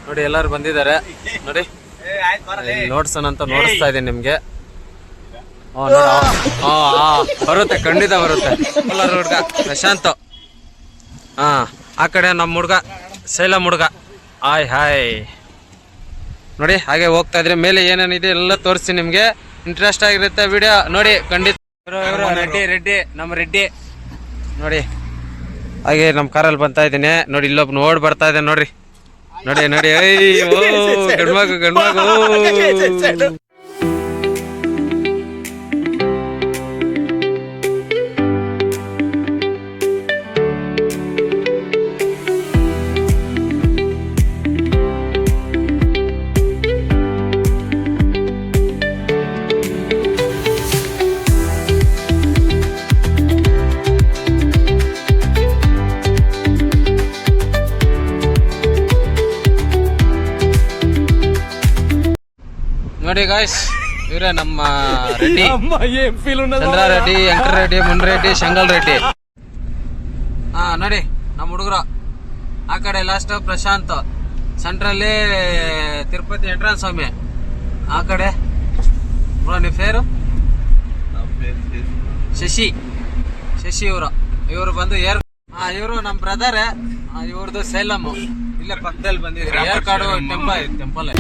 ನೋಡಿ ಎಲ್ಲರೂ ಬಂದಿದ್ದಾರೆ ನೋಡಿ. ನೋಡ್ಸೋಣ ಅಂತ ನೋಡಿಸ್ತಾ ಇದ್ದೀನಿ ನಿಮ್ಗೆ. ಬರುತ್ತೆ, ಖಂಡಿತ ಬರುತ್ತೆ. ಎಲ್ಲರ ಹುಡ್ಗ ಪ್ರಶಾಂತ್, ಆ ಕಡೆ ನಮ್ಮ ಹುಡ್ಗ ಶೈಲಂ ಹುಡ್ಗ. ಹಾಯ್ ನೋಡಿ. ಹಾಗೆ ಹೋಗ್ತಾ ಇದ್ರೆ ಮೇಲೆ ಏನೇನಿದೆ ಎಲ್ಲ ತೋರಿಸ್ತೀನಿ ನಿಮ್ಗೆ. ಇಂಟ್ರೆಸ್ಟ್ ಆಗಿರುತ್ತೆ ವಿಡಿಯೋ ನೋಡಿ ಖಂಡಿತ. ರೆಡ್ಡಿ ನಮ್ಮ ರೆಡ್ಡಿ ನೋಡಿ. ಹಾಗೆ ನಮ್ಮ ಕಾರಲ್ಲಿ ಬರ್ತಾ ಇದ್ದೀನಿ ನೋಡಿ. ಇಲ್ಲೊಬ್ಬ ನೋಡಿ ಬರ್ತಾ ಇದೆ ನೋಡ್ರಿ. ನೋಡಿ ಗಂಡ್ಮಗು. ನೋಡಿ ಗಾಯ್ಸ್, ಇವರೇ ನಮ್ಮ ರೆಡ್ಡಿ, ಚಂದ್ರ ರೆಡ್ಡಿ, ಎಂಟರ್ ರೆಡ್ಡಿ, ಮುನ್ ರೆಡ್ಡಿ, ಶಂಗಲ್ ರೆಡ್ಡಿ. ನೋಡಿ ನಮ್ಮ ಹುಡುಗರು. ಆ ಕಡೆ ಲಾಸ್ಟ್ ಪ್ರಶಾಂತ್, ಸೆಂಟ್ರಲ್ಲಿ ತಿರುಪತಿ ಎಂಟ್ರನ್ಸ್ ಸ್ವಾಮಿ. ಆ ಕಡೆ ನಿಮ್ಮ ಫೇರು ಶಶಿ ಇವರು ಬಂದು ಇವರು ನಮ್ಮ ಬ್ರದರ್. ಇವ್ರದ್ದು ಶೈಲಂ, ಇಲ್ಲೇ ಪಕ್ಕದಲ್ಲಿ ಬಂದಿದ್ರು. ಏರ್ಕಾಡು ಟೆಂಪಲ್.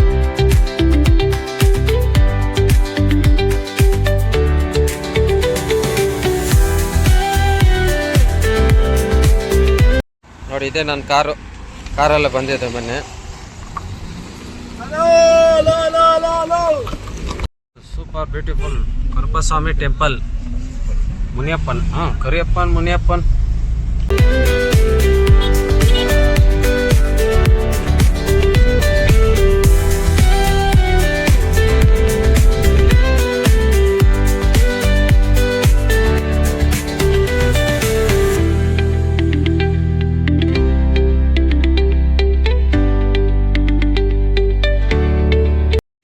ನೋಡಿ ಇದೆ ನನ್ನ ಕಾರಲ್ಲ ಬಂದಿದೆ ಮೊನ್ನೆ. Super beautiful Karuppaswamy temple. Muniyappan, Kariyappan Muniyappan.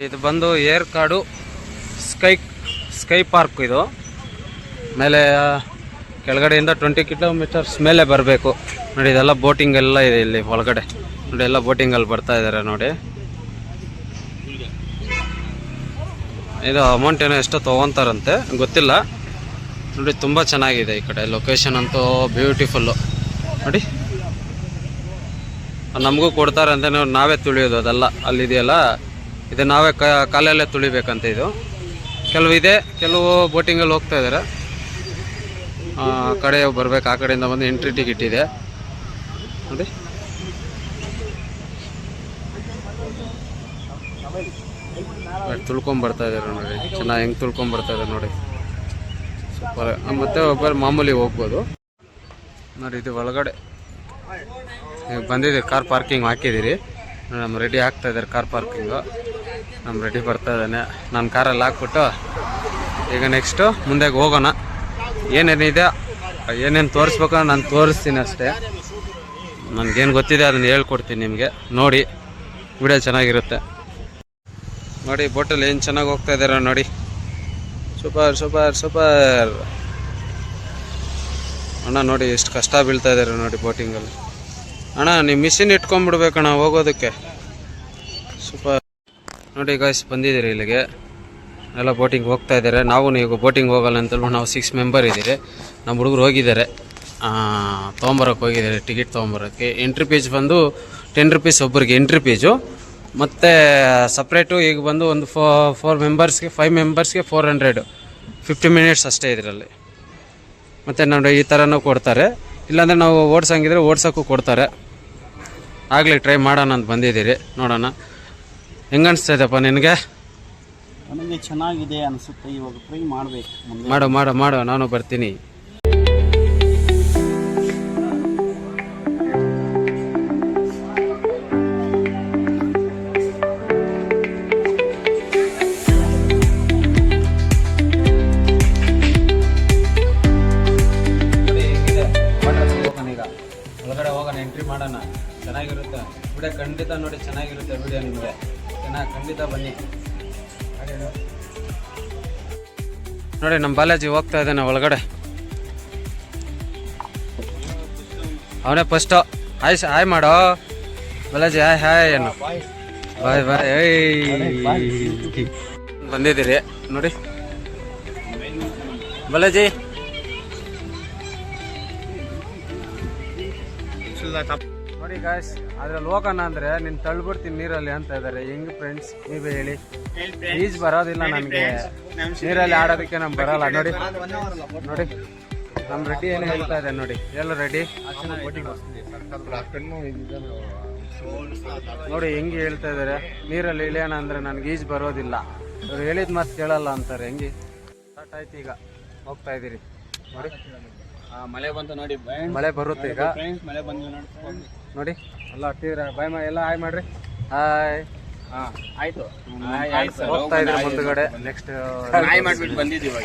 ಇದು ಬಂದು ಏರ್ಕಾಡು ಸ್ಕೈ ಪಾರ್ಕ್. ಇದು ಮೇಲೆ ಕೆಳಗಡೆಯಿಂದ 20 ಕಿಲೋಮೀಟರ್ಸ್ ಮೇಲೆ ಬರಬೇಕು ನೋಡಿ. ಇದೆಲ್ಲ ಬೋಟಿಂಗ್ ಎಲ್ಲ ಇದೆ ಇಲ್ಲಿ ಒಳಗಡೆ ನೋಡಿ. ಎಲ್ಲ ಬೋಟಿಂಗಲ್ಲಿ ಬರ್ತಾ ಇದ್ದಾರೆ ನೋಡಿ. ಇದು ಅಮೌಂಟ್ ಏನೋ ಎಷ್ಟೋ ತೊಗೊತಾರಂತೆ, ಗೊತ್ತಿಲ್ಲ ನೋಡಿ. ತುಂಬ ಚೆನ್ನಾಗಿದೆ ಈ ಕಡೆ ಲೊಕೇಶನ್ ಅಂತೂ ಬ್ಯೂಟಿಫುಲ್ಲು ನೋಡಿ. ನಮಗೂ ಕೊಡ್ತಾರಂತೆ, ನಾವೇ ತುಳಿಯೋದು ಅದೆಲ್ಲ. ಅಲ್ಲಿದೆಯಲ್ಲ, ಇದು ನಾವೇ ಕಾಲಲ್ಲೇ ತುಳಿಬೇಕಂತ. ಇದು ಕೆಲವು ಬೋಟಿಂಗಲ್ಲಿ ಹೋಗ್ತಾ ಇದ್ದಾರೆ. ಆ ಕಡೆ ಬರ್ಬೇಕು. ಆ ಕಡೆಯಿಂದ ಬಂದು ಎಂಟ್ರಿ ಟಿಕೆಟ್ ಇದೆ ನೋಡಿ. ತುಳ್ಕೊಂಬರ್ತಾ ಇದ್ದಾರೆ ನೋಡಿ. ಚೆನ್ನಾಗಿ ಹೆಂಗೆ ತುಳ್ಕೊಂಬರ್ತಾ ಇದ್ದಾರೆ ನೋಡಿ. ಸೂಪರ್. ಮತ್ತೆ ಒಬ್ಬರು ಮಾಮೂಲಿ ಹೋಗ್ಬೋದು ನೋಡಿ. ಇದು ಒಳಗಡೆ ಬಂದಿದೆ. ಕಾರ್ ಪಾರ್ಕಿಂಗ್ ಹಾಕಿದ್ದೀರಿ. ನಮ್ಮ ರೆಡಿ ಆಗ್ತಾ ಇದ್ದಾರೆ ಕಾರ್ ಪಾರ್ಕಿಂಗು. ನಮ್ಮ ರೆಡಿ ಬರ್ತಾ ಇದ್ದಾನೆ. ನಾನು ಕಾರಲ್ಲಿ ಹಾಕ್ಬಿಟ್ಟು ಈಗ ನೆಕ್ಸ್ಟು ಮುಂದೆ ಹೋಗೋಣ. ಏನೇನಿದೆ, ಏನೇನು ತೋರಿಸ್ಬೇಕು ನಾನು ತೋರಿಸ್ತೀನಿ ಅಷ್ಟೇ. ನನಗೇನು ಗೊತ್ತಿದೆ ಅದನ್ನು ಹೇಳ್ಕೊಡ್ತೀನಿ ನಿಮಗೆ. ನೋಡಿ ವಿಡಿಯೋ ಚೆನ್ನಾಗಿರುತ್ತೆ ನೋಡಿ. ಬೋಟಲ್ಲಿ ಏನು ಚೆನ್ನಾಗಿ ಹೋಗ್ತಾ ಇದ್ದಾರೆ ನೋಡಿ. ಸೂಪರ್ ಅಣ್ಣ. ನೋಡಿ ಎಷ್ಟು ಕಷ್ಟ ಬೀಳ್ತಾ ಇದ್ದಾರೆ ನೋಡಿ ಬೋಟಿಂಗಲ್ಲಿ. ಅಣ್ಣ ನೀವು ಮಿಷಿನ್ ಇಟ್ಕೊಂಡ್ಬಿಡ್ಬೇಕಣ್ಣ ಹೋಗೋದಕ್ಕೆ. ಸೂಪರ್ ನೋಡಿ ಗಾಯ್ಸ್, ಬಂದಿದ್ದೀರಿ ಇಲ್ಲಿಗೆ. ಎಲ್ಲ ಬೋಟಿಂಗ್ ಹೋಗ್ತಾ ಇದ್ದಾರೆ. ನೀವು ಬೋಟಿಂಗ್ ಹೋಗಲ್ಲ ಅಂತೇಳಿ ನಾವು 6 ಮೆಂಬರ್ ಇದ್ದೀರಿ. ನಮ್ಮ ಹುಡುಗರು ಹೋಗಿದ್ದಾರೆ, ತೊಗೊಂಬರೋಕ್ಕೆ ಹೋಗಿದ್ದಾರೆ. ಟಿಕೆಟ್ ತೊಗೊಂಬರೋಕ್ಕೆ ಎಂಟ್ರಿ ಫೀಸ್ ಬಂದು 10 ರೂಪೀಸ್ ಒಬ್ಬರಿಗೆ ಎಂಟ್ರಿ ಫೀಸು. ಮತ್ತು ಸಪ್ರೇಟು ಈಗ ಬಂದು ಒಂದು 4 ಮೆಂಬರ್ಸ್ಗೆ 5 ಮೆಂಬರ್ಸ್ಗೆ 400, 50 ಮಿನಿಟ್ಸ್ ಅಷ್ಟೇ ಇದರಲ್ಲಿ. ಮತ್ತು ನೋಡಿ ಈ ಥರನೂ ಕೊಡ್ತಾರೆ. ಇಲ್ಲಾಂದರೆ ನಾವು ಓಡ್ಸಂಗಿದ್ರೆ ಓಡ್ಸೋಕ್ಕೂ ಕೊಡ್ತಾರೆ. ಆಗಲಿ ಟ್ರೈ ಮಾಡೋಣ ಅಂತ ಬಂದಿದ್ದೀರಿ. ನೋಡೋಣ ಹೆಂಗೆ ಅನಿಸ್ತಾಯಿದ್ದಪ್ಪ ನಿನಗೆ? ನನಗೆ ಚೆನ್ನಾಗಿದೆ ಅನಿಸುತ್ತೆ. ಇವಾಗ ಟ್ರೈ ಮಾಡಬೇಕು. ಮಾಡು ನಾನು ಬರ್ತೀನಿ. ಒಳಗಡೆ ಹೋಗೋಣ, ಎಂಟ್ರಿ ಮಾಡೋಣ. ಚೆನ್ನಾಗಿರುತ್ತೆ ವಿಡಿಯೋ, ಖಂಡಿತ ನೋಡಿ ಚೆನ್ನಾಗಿರುತ್ತೆ ವಿಡಿಯೋ ನಿಮಗೆ. ಖಂಡಿತ ಬನ್ನಿ ನೋಡಿ. ನಮ್ಮ ಬಾಲಾಜಿ ಹೋಗ್ತಾ ಇದ್ದಾನೆ ಒಳಗಡೆ. ಅವನೇ ಫಸ್ಟು. ಹಾಯ್ ಮಾಡೋ. ಬಾಲಾಜಿ ಹಾಯ್ ಹಾಯ್ ಏನು ಬಾಯ್ ಬಾಯ್ ಬಂದಿದ್ದೀರಿ ನೋಡಿ ಬಾಲಾಜಿ. ನೋಡಿ ಗಾಯ್ಸ್, ಅದ್ರಲ್ಲಿ ಹೋಗೋಣ ಅಂದ್ರೆ ನೀನ್ ತಳ್ಬಿಡ್ತೀನಿ ನೀರಲ್ಲಿ ಅಂತ ಇದಾರೆ. ಹೆಂಗ್ ಫ್ರೆಂಡ್ಸ್ ನೀವೇ ಹೇಳಿ? ಈಜ್ ಬರೋದಿಲ್ಲ ನನ್ಗೆ, ನೀರಲ್ಲಿ ಆಡೋದಕ್ಕೆ ನಮ್ಗೆ ಬರಲ್ಲ. ನೋಡಿ ನೋಡಿ ನಮ್ ರೆಡ್ಡಿ ಏನು ಹೇಳ್ತಾ ಇದೆ ನೋಡಿ. ಎಲ್ಲ ರೆಡಿ ನೋಡಿ ಹೆಂಗೆ ಹೇಳ್ತಾ ಇದಾರೆ, ನೀರಲ್ಲಿ ಇಳಿಯೋಣ ಅಂದ್ರೆ ನನ್ಗೆ ಈಜ್ ಬರೋದಿಲ್ಲ. ಅವ್ರು ಹೇಳಿದ ಮಾತು ಕೇಳಲ್ಲ ಅಂತಾರೆ. ಹೆಂಗೆ ಸ್ಟಾರ್ಟ್ ಆಯ್ತು, ಈಗ ಹೋಗ್ತಾ ಇದೀರಿ ನೋಡಿ. ಮಳೆ ಬಂತು ನೋಡಿ, ಮಳೆ ಬರುತ್ತೆ ಈಗ ಮಳೆ ಬಂದು ನೋಡಿ. ಎಲ್ಲ ಹತ್ತಿರ ಬಾಯ್ ಎಲ್ಲ ಹಾಯ್ ಮಾಡ್ರಿ. ಹಾಯ್. ಆಯ್ತು, ಹೋಗ್ತಾ ಇದ್ರಿ ಮುಂದ್ಗಡೆ. ನೆಕ್ಸ್ಟ್ ಮಾಡ್ಬಿಟ್ಟು ಬಂದಿದ್ದೀವಿ.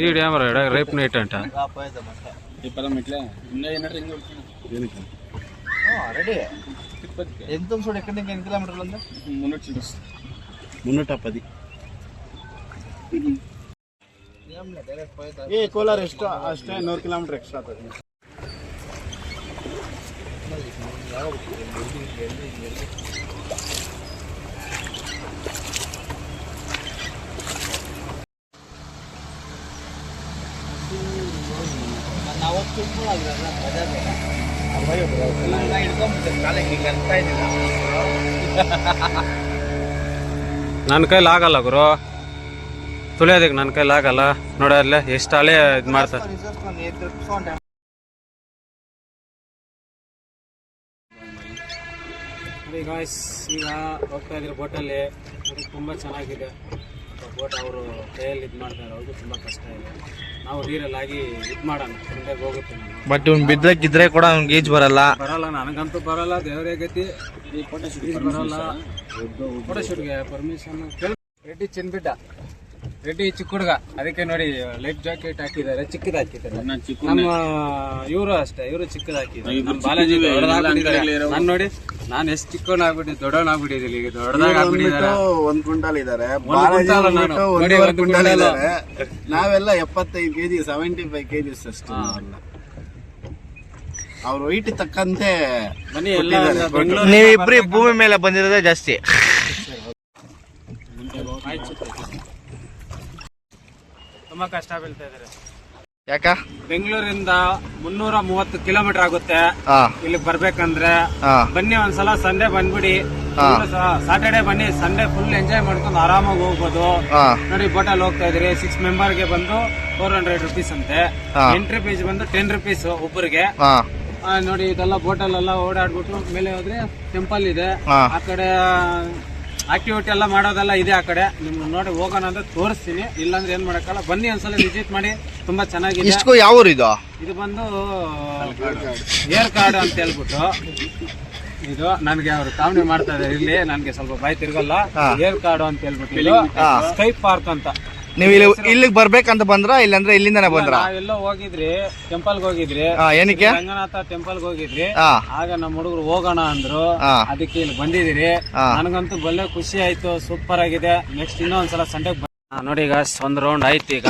ಈ ಡ್ಯಾಮರ ರೇಪ್ ನೈಟ್ ಅಂಟ రెడీ ఎంత చూడు ఎక్కడి నుంచి ఎన్ని కిలోమీటర్లు ఉందా? 310. ఏ కోలార్ ಎಷ್ಟು ಅಷ್ಟೇ 100 ಕಿಲೋಮೀಟರ್ ಎಕ್ಸ್ಟ್ರಾ ಆಗ್ತದೆ. ನನ್ನ ಕೈಲಿ ಆಗಲ್ಲ ಗುರು, ತುಳಿಯೋದಕ್ಕೆ ನನ್ನ ಕೈಲಿ ಆಗಲ್ಲ. ನೋಡಿ ಅಲ್ಲೇ ಎಷ್ಟು ಹಳೆ ಇದು ಮಾಡ್ತಾರೆ. ನೋಡಿ ಗಾಯ್ಸ್, ಈಗ ಹೋಗ್ತಾ ಇದ್ರೆ ಬೋಟಲ್ಲಿ ತುಂಬ ಚೆನ್ನಾಗಿದೆ ಬೋಟ್. ಅವರು ಕೈಯಲ್ಲಿ ಇದು ಮಾಡ್ತಾರೆ, ಅವ್ರಿಗೂ ತುಂಬ ಕಷ್ಟ ಇದೆ. ನಾವು ನೀರಲ್ಲಿ ಆಗಿ ಇದು ಮಾಡೋಣ, ಮುಂದೆ ಹೋಗುತ್ತೆ. ಬಟ್ ಇವ್ನು ಬಿದ್ದರೆ ಕೂಡ ಅವ್ನಿಗೆ ಈಜ್ ಬರಲ್ಲ. ನನಗಂತೂ ಬರಲ್ಲ, ದೇವರೇ ಗತಿ. ಬರಲ್ಲ. ಫೋಟೋ ಶೂಟ್ಗೆ ಪರ್ಮಿಷನ್ ರೆಡ್ಡಿ ಚಿನ್ಬಿಡ್ಡ, ರೆಡ್ಡಿ ಚಿಕ್ಕ ಹುಡುಗ. ಅದಕ್ಕೆ ನೋಡಿ ಲೈಫ್ ಜಾಕೆಟ್ ಹಾಕಿದ್ದಾರೆ, ಚಿಕ್ಕದ ಹಾಕಿದ್ದಾರೆ. ನಮ್ಮ ಇವರು ಅಷ್ಟೇ, ಇವರು ಚಿಕ್ಕದ ಹಾಕಿದ್ದಾರೆ. ನಮ್ಮ ಬಾಲಾಜಿ ದೊಡ್ಡದಾಗ್ಬಿಟ್ಟಿದ್ದಾರೆ. ನಾನು ನೋಡಿ, ನಾನು ಎಷ್ಟು ಚಿಕ್ಕವನಾಗ್ಬಿಟ್ಟಿದ್ದೆ, ದೊಡ್ಡವನಾಗ್ಬಿಟ್ಟಿದ್ದೀನಿ. ಈಗ ದೊಡ್ಡದಾಗ ಆಗ್ಬಿಟ್ಟಿದ್ದಾರೆ. 1 ಕ್ವಿಂಟಲ್ ಇದಾರೆ, ನಾವೆಲ್ಲ 75 kg 75 kg ಅಷ್ಟೇ. ಅವ್ರ ವೈಟ್ ತಕ್ಕಂತೆ ಬನ್ನಿ ಎಲ್ಲ. ನೀವಿಬ್ರಿ ಭೂಮಿ ಮೇಲೆ ಬಂದಿರೋದೇ ಜಾಸ್ತಿ. ತುಂಬಾ ಕಷ್ಟ ಬೀಳ್ತಾ ಇದಾರೆ. ಯಾಕ? ಬೆಂಗಳೂರಿಂದ 330 ಕಿಲೋಮೀಟರ್ ಆಗುತ್ತೆ ಇಲ್ಲಿಗೆ ಬರ್ಬೇಕಂದ್ರೆ. ಬನ್ನಿ ಒಂದ್ಸಲ ಸಂಡೇ ಬಂದ್ಬಿಡಿ, ಸಾಟರ್ಡೆ ಬನ್ನಿ. ಸಂಡೇ ಫುಲ್ ಎಂಜಾಯ್ ಮಾಡ್ಕೊಂಡು ಆರಾಮಾಗಿ ಹೋಗ್ಬೋದು. ನೋಡಿ ಬೋಟಲ್ಲಿ ಹೋಗ್ತಾ ಇದ್ರಿ. 6 ಮೆಂಬರ್ಗೆ ಬಂದು 400 rupees ಅಂತೆ. ಎಂಟ್ರಿ ಫೀಸ್ ಬಂದು 10 rupees ಒಬ್ಬರಿಗೆ. ನೋಡಿ ಇದೆಲ್ಲ ಬೋಟಲ್ಲೆಲ್ಲ ಓಡಾಡ್ಬಿಟ್ಟು ಮೇಲೆ ಹೋದ್ರೆ ಟೆಂಪಲ್ ಇದೆ. ಆ ಕಡೆ ಆಕ್ಟಿವಿಟಿ ಎಲ್ಲ ಮಾಡೋದೆಲ್ಲ ಇದೆ. ಆ ಕಡೆ ನಿಮ್ಗೆ ನೋಡಿ ಹೋಗೋಣ ಅಂದ್ರೆ ತೋರಿಸ್ತೀನಿ, ಇಲ್ಲಾಂದ್ರೆ ಏನ್ ಮಾಡಕ್ಕಲ್ಲ. ಬನ್ನಿ ಒಂದ್ಸಲ ವಿಸಿಟ್ ಮಾಡಿ, ತುಂಬಾ ಚೆನ್ನಾಗಿದೆ. ಯಾವ ಊರು ಇದು? ಇದು ಬಂದು ಏರ್ ಕಾರ್ಡ್ ಅಂತ ಹೇಳ್ಬಿಟ್ಟು, ಇದು ನನ್ಗೆ ಅವರು ಕಾಮಿಡಿ ಮಾಡ್ತಾ ಇದ್ದಾರೆ. ಇಲ್ಲಿ ನನ್ಗೆ ಸ್ವಲ್ಪ ಬಾಯಿ ತಿರ್ಗಲ್ಲ. ಏರ್ ಕಾರ್ಡ್ ಅಂತ ಹೇಳ್ಬಿಟ್ಟು ಇದು ಸ್ಕೈ ಪಾರ್ಕ್ ಅಂತ. ನೀವು ಇಲ್ಲಿಗೆ ಬರ್ಬೇಕಂತ ಬಂದ್ರ, ಇಲ್ಲಾಂದ್ರೆ ಇಲ್ಲಿಂದಾನೆ ಬಂದ್ರ? ನಾವೆಲ್ಲೋ ಹೋಗಿದ್ರಿ, ಟೆಂಪಲ್ಗೆ ಹೋಗಿದ್ರಿ. ಏನಕ್ಕೆ? ರಂಗನಾಥ ಟೆಂಪಲ್ಗೆ ಹೋಗಿದ್ರಿ. ಆಗ ನಮ್ಮ ಹುಡುಗರು ಹೋಗೋಣ ಅಂದ್ರು, ಅದಕ್ಕೆ ಇಲ್ಲಿ ಬಂದಿದಿರಿ. ನನಗಂತೂ ಬಲ್ಲೆ ಖುಷಿ ಆಯ್ತು, ಸೂಪರ್ ಆಗಿದೆ. ನೆಕ್ಸ್ಟ್ ಇನ್ನೊಂದ್ಸಲ ಸಂಡೆ ನೋಡಿ. ಈಗ ಒಂದ್ ರೌಂಡ್ ಆಯ್ತು. ಈಗ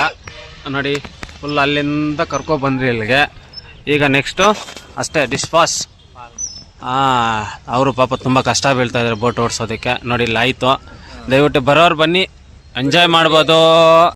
ನೋಡಿ ಫುಲ್ ಅಲ್ಲಿಂದ ಕರ್ಕೊ ಬಂದ್ರಿ ಇಲ್ಲಿಗೆ. ಈಗ ನೆಕ್ಸ್ಟ್ ಅಷ್ಟೇ ಡಿಶ್ ಪಾಸ್. ಅವರು ಪಾಪ ತುಂಬಾ ಕಷ್ಟ ಬೀಳ್ತಾ ಇದಾರೆ ಬೋಟ್ ಓಡಿಸೋದಕ್ಕೆ. ನೋಡಿ ಇಲ್ಲಿ ಆಯ್ತು. ದಯವಿಟ್ಟು ಬರೋರು ಬನ್ನಿ, ಎಂಜಾಯ್ ಮಾಡ್ಬೋದು.